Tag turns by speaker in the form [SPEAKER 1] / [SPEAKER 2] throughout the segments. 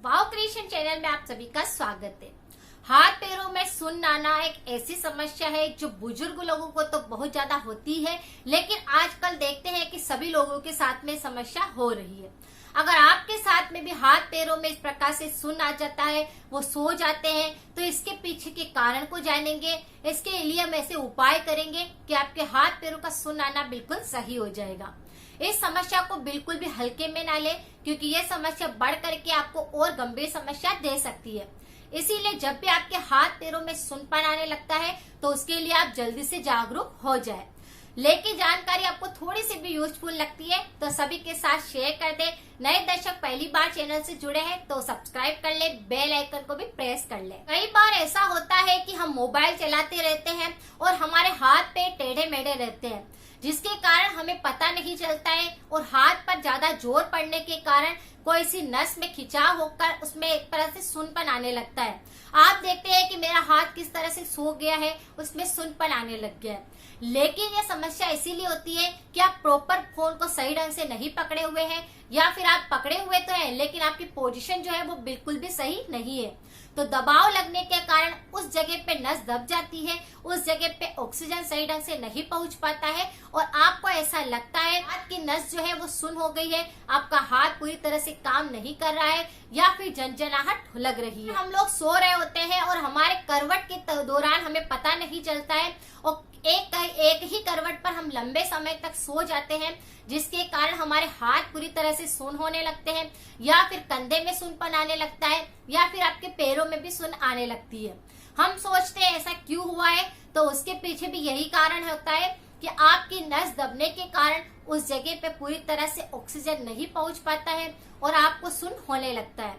[SPEAKER 1] वाव creation channel में आप सभी का स्वागत है। हाथ पैरों में सुन्न आना एक ऐसी समस्या है जो बुजुर्ग लोगों को तो बहुत ज्यादा होती है, लेकिन आजकल देखते हैं कि सभी लोगों के साथ में समस्या हो रही है। अगर आपके साथ में भी हाथ पैरों में इस प्रकार से सुन्न आ जाता है, वो सो जाते हैं, तो इसके पीछे के कारण को जानेंगे। इसके लिए हम ऐसे उपाय करेंगे कि आपके हाथ पैरों का सुन्न आना बिल्कुल सही हो जाएगा। इस समस्या को बिल्कुल भी हल्के में ना ले, क्योंकि यह समस्या बढ़ करके आपको और गंभीर समस्या दे सकती है। इसीलिए जब भी आपके हाथ पैरों में सुन्नपन आने लगता है तो उसके लिए आप जल्दी से जागरूक हो जाए। लेकिन जानकारी आपको थोड़ी सी भी यूजफुल लगती है तो सभी के साथ शेयर कर दे। नए दर्शक पहली बार चैनल से जुड़े हैं तो सब्सक्राइब कर ले, बेल आइकन को भी प्रेस कर ले। कई बार ऐसा होता है कि हम मोबाइल चलाते रहते हैं और हमारे हाथ पे टेढ़े मेढ़े रहते हैं, जिसके कारण हमें पता नहीं चलता है और हाथ पर ज्यादा जोर पड़ने के कारण कोई सी नस में खिंचाव होकर उसमें एक तरह से सुन्नपन आने लगता है। आप देखते हैं कि मेरा हाथ किस तरह से सो गया है, उसमें सुन्नपन आने लग गया है। लेकिन यह समस्या इसीलिए होती है कि आप प्रॉपर फोन को सही ढंग से नहीं पकड़े हुए हैं, या फिर आप पकड़े हुए तो हैं लेकिन आपकी पोजीशन जो है वो बिल्कुल भी सही नहीं है। तो दबाव लगने के कारण उस जगह पे नस दब जाती है, उस जगह पे ऑक्सीजन सही ढंग से नहीं पहुंच पाता है और आपको ऐसा लगता है हाथ की नस जो है वो सुन्न हो गई है, आपका हाथ पूरी तरह से काम नहीं कर रहा है या फिर झंझनाहट लग रही है। हम लोग सो रहे होते हैं और हमारे करवट के दौरान हमें पता नहीं चलता है और एक ही करवट पर हम लंबे समय तक सो जाते हैं, जिसके कारण हमारे हाथ पूरी तरह से सुन्न होने लगते हैं, या फिर कंधे में सुन्नपन आने लगता है, या फिर आपके पैरों में भी सुन्न आने लगती है। हम सोचते हैं ऐसा क्यों हुआ है, तो उसके पीछे भी यही कारण होता है कि आपकी नस दबने के कारण उस जगह पे पूरी तरह से ऑक्सीजन नहीं पहुंच पाता है और आपको सुन्न होने लगता है।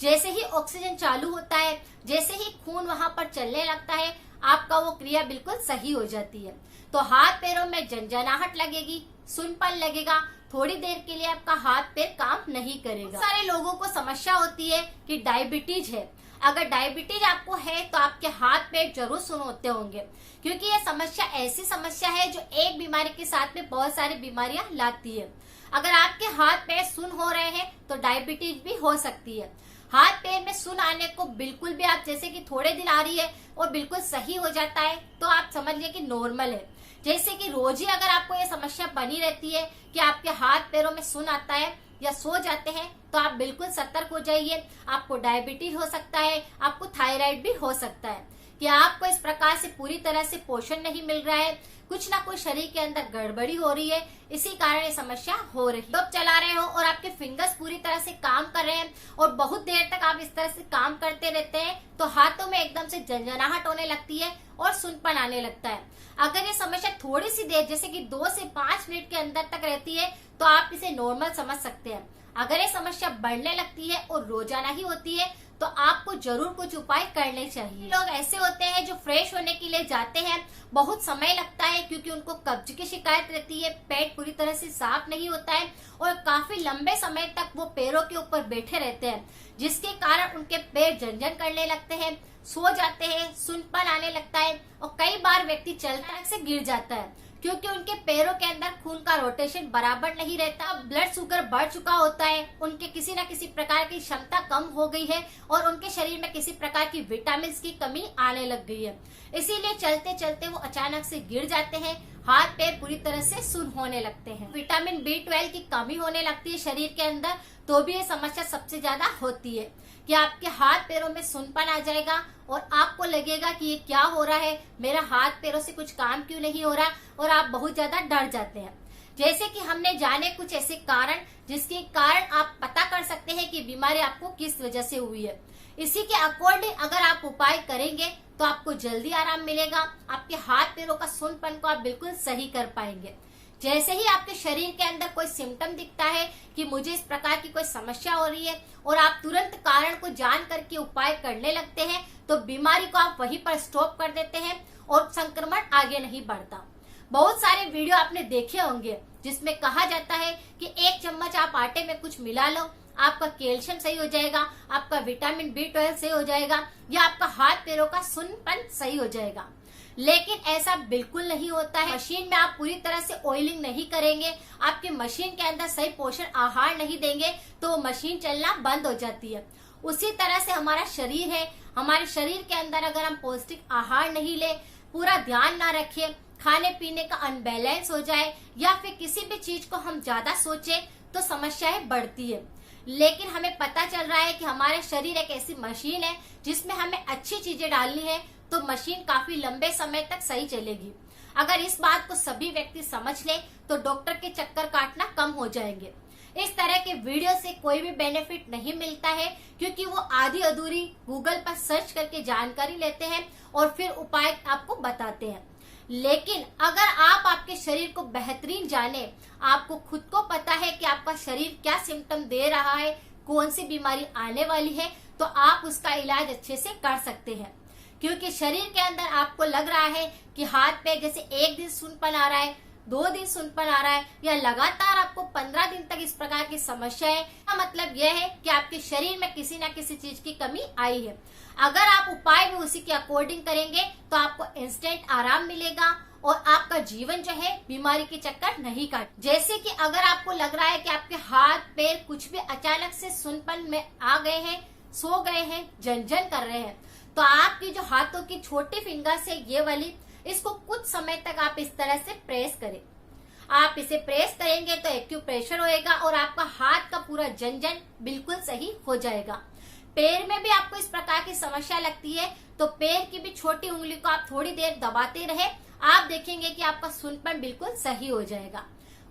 [SPEAKER 1] जैसे ही ऑक्सीजन चालू होता है, जैसे ही खून वहां पर चलने लगता है, आपका वो क्रिया बिल्कुल सही हो जाती है। तो हाथ पैरों में झंझनाहट लगेगी, सुन्नपन लगेगा, थोड़ी देर के लिए आपका हाथ पैर काम नहीं करेगा। सारे लोगों को समस्या होती है कि डायबिटीज है। अगर डायबिटीज आपको है तो आपके हाथ पैर जरूर सुन्न होते होंगे, क्योंकि यह समस्या ऐसी समस्या है जो एक बीमारी के साथ में बहुत सारी बीमारियां लाती है। अगर आपके हाथ पैर सुन्न हो रहे हैं तो डायबिटीज भी हो सकती है। हाथ पैर में सुन्न आने को बिल्कुल भी आप जैसे कि थोड़े दिन आ रही है और बिल्कुल सही हो जाता है तो आप समझ लीजिए कि नॉर्मल है। जैसे कि रोज ही अगर आपको ये समस्या बनी रहती है कि आपके हाथ पैरों में सुन्न आता है या सो जाते हैं, तो आप बिल्कुल सतर्क हो जाइए। आपको डायबिटीज हो सकता है, आपको थायराइड भी हो सकता है कि आपको इस प्रकार से पूरी तरह से पोषण नहीं मिल रहा है, कुछ ना कुछ शरीर के अंदर गड़बड़ी हो रही है, इसी कारण ये समस्या हो रही है। तो चला रहे हो और आपके फिंगर्स पूरी तरह से काम कर रहे हैं और बहुत देर तक आप इस तरह से काम करते रहते हैं तो हाथों में एकदम से झंझनाहट होने लगती है और सुन्नपन आने लगता है। अगर ये समस्या थोड़ी सी देर जैसे कि 2 से 5 मिनट के अंदर तक रहती है तो आप इसे नॉर्मल समझ सकते हैं। अगर ये समस्या बढ़ने लगती है और रोजाना ही होती है तो आपको जरूर कुछ उपाय करने चाहिए। लोग ऐसे होते हैं जो फ्रेश होने के लिए जाते हैं, बहुत समय लगता है क्योंकि उनको कब्ज की शिकायत रहती है, पेट पूरी तरह से साफ नहीं होता है और काफी लंबे समय तक वो पैरों के ऊपर बैठे रहते हैं, जिसके कारण उनके पैर झंझन करने लगते हैं, सो जाते हैं, सुन्नपन आने लगता है और कई बार व्यक्ति चलता से गिर जाता है क्योंकि उनके पैरों के अंदर खून का रोटेशन बराबर नहीं रहता। ब्लड शुगर बढ़ चुका होता है, उनके किसी न किसी प्रकार की क्षमता कम हो गई है और उनके शरीर में किसी प्रकार की विटामिन की कमी आने लग गई है। इसीलिए चलते चलते वो अचानक से गिर जाते हैं, हाथ पैर पूरी तरह से सुन्न होने लगते हैं। विटामिन B12 की कमी होने लगती है शरीर के अंदर, तो भी ये समस्या सबसे ज्यादा होती है कि आपके हाथ पैरों में सुन्नपन आ जाएगा और आपको लगेगा कि ये क्या हो रहा है, मेरा हाथ पैरों से कुछ काम क्यों नहीं हो रहा, और आप बहुत ज्यादा डर जाते हैं। जैसे कि हमने जाने कुछ ऐसे कारण जिसके कारण आप पता कर सकते हैं कि बीमारी आपको किस वजह से हुई है। इसी के अकॉर्डिंग अगर आप उपाय करेंगे तो आपको जल्दी आराम मिलेगा, आपके हाथ पैरों का सुन्नपन को आप बिल्कुल सही कर पाएंगे। जैसे ही आपके शरीर के अंदर कोई सिम्टम दिखता है कि मुझे इस प्रकार की कोई समस्या हो रही है और आप तुरंत कारण को जान करके उपाय करने लगते हैं तो बीमारी को आप वहीं पर स्टॉप कर देते हैं और संक्रमण आगे नहीं बढ़ता। बहुत सारे वीडियो आपने देखे होंगे जिसमें कहा जाता है कि 1 चम्मच आप आटे में कुछ मिला लो, आपका कैल्शियम सही हो जाएगा, आपका विटामिन B12 सही हो जाएगा, या आपका हाथ पैरों का सुन्नपन सही हो जाएगा। लेकिन ऐसा बिल्कुल नहीं होता है। मशीन में आप पूरी तरह से ऑयलिंग नहीं करेंगे, आपके मशीन के अंदर सही पोषण आहार नहीं देंगे तो मशीन चलना बंद हो जाती है उसी तरह से हमारा शरीर है। हमारे शरीर के अंदर अगर हम पौष्टिक आहार नहीं ले, पूरा ध्यान ना रखें, खाने पीने का अनबैलेंस हो जाए या फिर किसी भी चीज को हम ज्यादा सोचे तो समस्याएं बढ़ती है। लेकिन हमें पता चल रहा है कि हमारा शरीर एक ऐसी मशीन है जिसमें हमें अच्छी चीजें डालनी है तो मशीन काफी लंबे समय तक सही चलेगी। अगर इस बात को सभी व्यक्ति समझ ले तो डॉक्टर के चक्कर काटना कम हो जाएंगे। इस तरह के वीडियो से कोई भी बेनिफिट नहीं मिलता है, क्योंकि वो आधी अधूरी गूगल पर सर्च करके जानकारी लेते हैं और फिर उपाय आपको बताते हैं। लेकिन अगर आप आपके शरीर को बेहतरीन जाने, आपको खुद को पता है कि आपका शरीर क्या सिम्टम दे रहा है, कौन सी बीमारी आने वाली है, तो आप उसका इलाज अच्छे से कर सकते हैं। क्योंकि शरीर के अंदर आपको लग रहा है कि हाथ पे जैसे एक दिन सूनपन आ रहा है, 2 दिन सूनपन आ रहा है, या लगातार आपको 15 दिन तक इस प्रकार की समस्या है, इसका मतलब यह है कि आपके शरीर में किसी न किसी चीज की कमी आई है। अगर आप उपाय भी उसी के अकॉर्डिंग करेंगे तो आपको इंस्टेंट आराम मिलेगा और आपका जीवन जो है बीमारी के चक्कर नहीं काट। जैसे कि अगर आपको लग रहा है कि आपके हाथ पैर कुछ भी अचानक से सूनपन में आ गए हैं, सो गए हैं, झनझन कर रहे हैं, तो आपकी जो हाथों की छोटी फिंगर से ये वाली, इसको कुछ समय तक आप इस तरह से प्रेस करें। आप इसे प्रेस करेंगे तो एक्यूप्रेशर होएगा और आपका हाथ का पूरा झनझन बिल्कुल सही हो जाएगा। पैर में भी आपको इस प्रकार की समस्या लगती है तो पैर की भी छोटी उंगली को आप थोड़ी देर दबाते रहे, आप देखेंगे कि आपका सूनपन बिल्कुल सही हो जाएगा।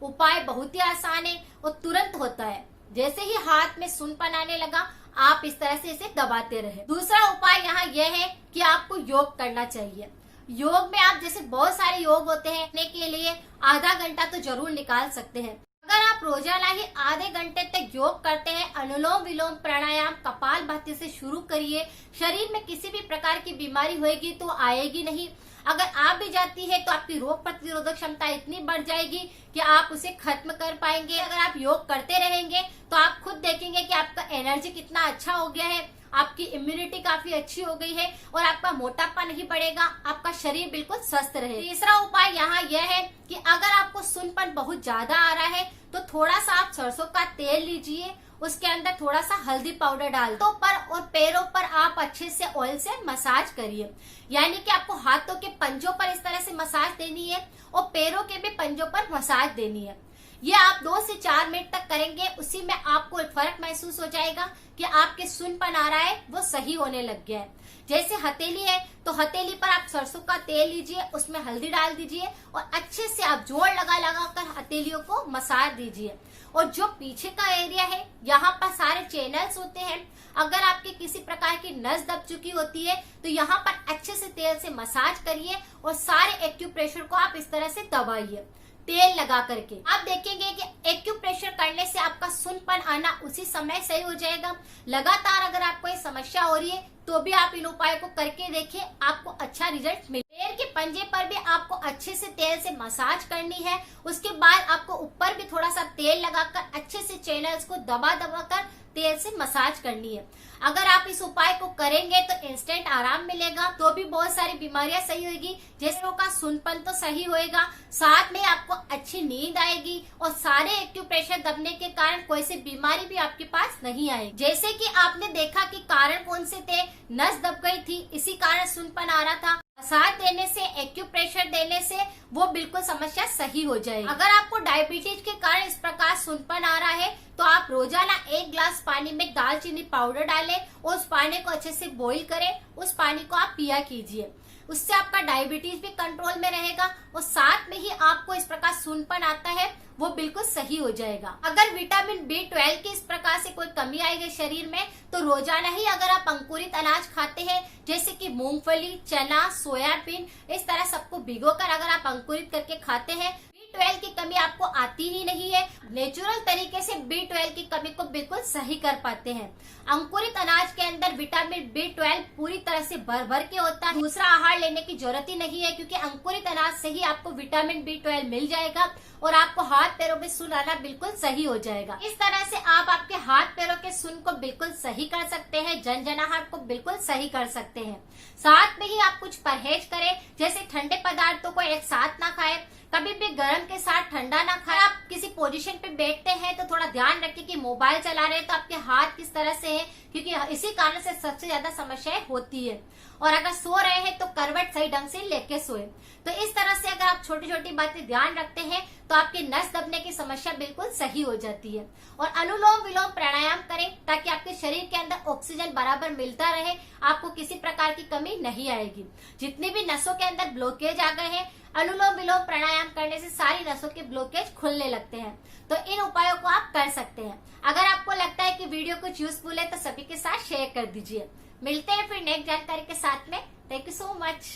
[SPEAKER 1] उपाय बहुत ही आसान है और तुरंत होता है। जैसे ही हाथ में सूनपन आने लगा, आप इस तरह से इसे दबाते रहे। दूसरा उपाय यहाँ यह है कि आपको योग करना चाहिए। योग में आप जैसे बहुत सारे योग होते हैं, करने के लिए आधा घंटा तो जरूर निकाल सकते हैं। अगर आप रोजाना ही आधे घंटे तक योग करते हैं, अनुलोम विलोम प्राणायाम कपालभाति से शुरू करिए। शरीर में किसी भी प्रकार की बीमारी होगी तो आएगी नहीं। अगर आ भी जाती है तो आपकी रोग प्रतिरोधक क्षमता इतनी बढ़ जाएगी कि आप उसे खत्म कर पाएंगे। अगर आप योग करते रहेंगे तो आप खुद देखेंगे कि आपका एनर्जी कितना अच्छा हो गया है, आपकी इम्यूनिटी काफी अच्छी हो गई है और आपका मोटापा नहीं बढ़ेगा, आपका शरीर बिल्कुल स्वस्थ रहे। तीसरा उपाय यहाँ यह है कि अगर आपको सूनपन बहुत ज्यादा आ रहा है तो थोड़ा सा आप सरसों का तेल लीजिए, उसके अंदर थोड़ा सा हल्दी पाउडर डाल दो, पर और पैरों पर आप अच्छे से ऑयल से मसाज करिए। यानी कि आपको हाथों के पंजों पर इस तरह से मसाज देनी है और पैरों के भी पंजों पर मसाज देनी है। ये आप 2 से 4 मिनट तक करेंगे, उसी में आपको एक फर्क महसूस हो जाएगा कि आपके सूनपन आ रहा है वो सही होने लग गया है। जैसे हथेली है तो हथेली पर आप सरसों का तेल लीजिए, उसमें हल्दी डाल दीजिए और अच्छे से आप जोर लगा लगा कर हथेलियों को मसाज दीजिए। और जो पीछे का एरिया है, यहाँ पर सारे चैनल्स होते हैं। अगर आपके किसी प्रकार की नस दब चुकी होती है तो यहाँ पर अच्छे से तेल से मसाज करिए और सारे एक्यूप्रेशर को आप इस तरह से दबाइए तेल लगा करके। आप देखेंगे कि एक्यूप्रेशर करने से आपका सूनपन आना उसी समय सही हो जाएगा। लगातार अगर आपको ये समस्या हो रही है तो भी आप इन उपायों को करके देखिए, आपको अच्छा रिजल्ट मिले। पैर के पंजे पर भी आपको अच्छे से तेल से मसाज करनी है। उसके बाद आपको ऊपर भी थोड़ा सा तेल लगाकर अच्छे से चैनल्स को दबा दबा कर तेल से मसाज करनी है। अगर आप इस उपाय को करेंगे तो इंस्टेंट आराम मिलेगा, तो भी बहुत सारी बीमारियां सही होगी। जैसे का सूनपन तो सही होएगा, साथ में आपको अच्छी नींद आएगी और सारे एक्यूप्रेशर दबने के कारण कोई सी बीमारी भी आपके पास नहीं आएगी। जैसे कि आपने देखा कि कारण कौन से थे, नस दब गई थी, इसी कारण सूनपन आ रहा था। मसाज देने से, एक्यूप्रेशर देने से वो बिल्कुल समस्या सही हो जाएगी। अगर आपको डायबिटीज के कारण इस प्रकार सूनपन आ रहा है तो आप रोजाना 1 गिलास पानी में दालचीनी पाउडर डालें और उस पानी को अच्छे से बॉईल करें, उस पानी को आप पिया कीजिए। उससे आपका डायबिटीज भी कंट्रोल में रहेगा और साथ में ही आपको इस प्रकार सूनपन आता है वो बिल्कुल सही हो जाएगा। अगर विटामिन B12 की इस प्रकार से कोई कमी आएगी शरीर में तो रोजाना ही अगर आप अंकुरित अनाज खाते हैं, जैसे कि मूंगफली, चना, सोयाबीन, इस तरह सबको भिगोकर अगर आप अंकुरित करके खाते हैं, B12 की कमी आपको आती ही नहीं है। नेचुरल तरीके से B12 की कमी को बिल्कुल सही कर पाते हैं। अंकुरित अनाज के अंदर विटामिन B12 पूरी तरह से भर भर के होता है। दूसरा आहार लेने की जरूरत ही नहीं है, क्योंकि अंकुरित अनाज से ही आपको विटामिन B12 मिल जाएगा और आपको हाथ पैरों में सून आना बिल्कुल सही हो जाएगा। इस तरह से आप आपके हाथ पैरों के सून को बिल्कुल सही कर सकते हैं, झनझनाहट को बिल्कुल सही कर सकते हैं। साथ में ही आप कुछ परहेज करें, जैसे ठंडे पदार्थों को एक साथ ना खाएं, कभी भी गर्म के साथ ठंडा ना खाएं। आप किसी पोजीशन पे बैठते हैं तो थोड़ा ध्यान रखें कि मोबाइल चला रहे हैं तो आपके हाथ किस तरह से है, क्योंकि इसी कारण से सबसे ज्यादा समस्याएं होती है। और अगर सो रहे हैं तो करवट सही ढंग से लेके सोए। तो इस तरह से अगर आप छोटी छोटी बातें ध्यान रखते हैं तो आपकी नस दबने की समस्या बिल्कुल सही हो जाती है। और अनुलोम विलोम प्राणायाम करें ताकि आपके शरीर के अंदर ऑक्सीजन बराबर मिलता रहे, आपको किसी प्रकार की कमी नहीं आएगी। जितनी भी नसों के अंदर ब्लॉकेज आ गए हैं, अनुलोम विलोम प्राणायाम करने से सारी नसों के ब्लॉकेज खुलने लगते हैं। तो इन उपायों को आप कर सकते हैं। अगर आपको लगता है कि वीडियो कुछ यूजफुल है तो सभी के साथ शेयर कर दीजिए। मिलते हैं फिर नेक्स्ट जानकारी के साथ में। Thank you so much.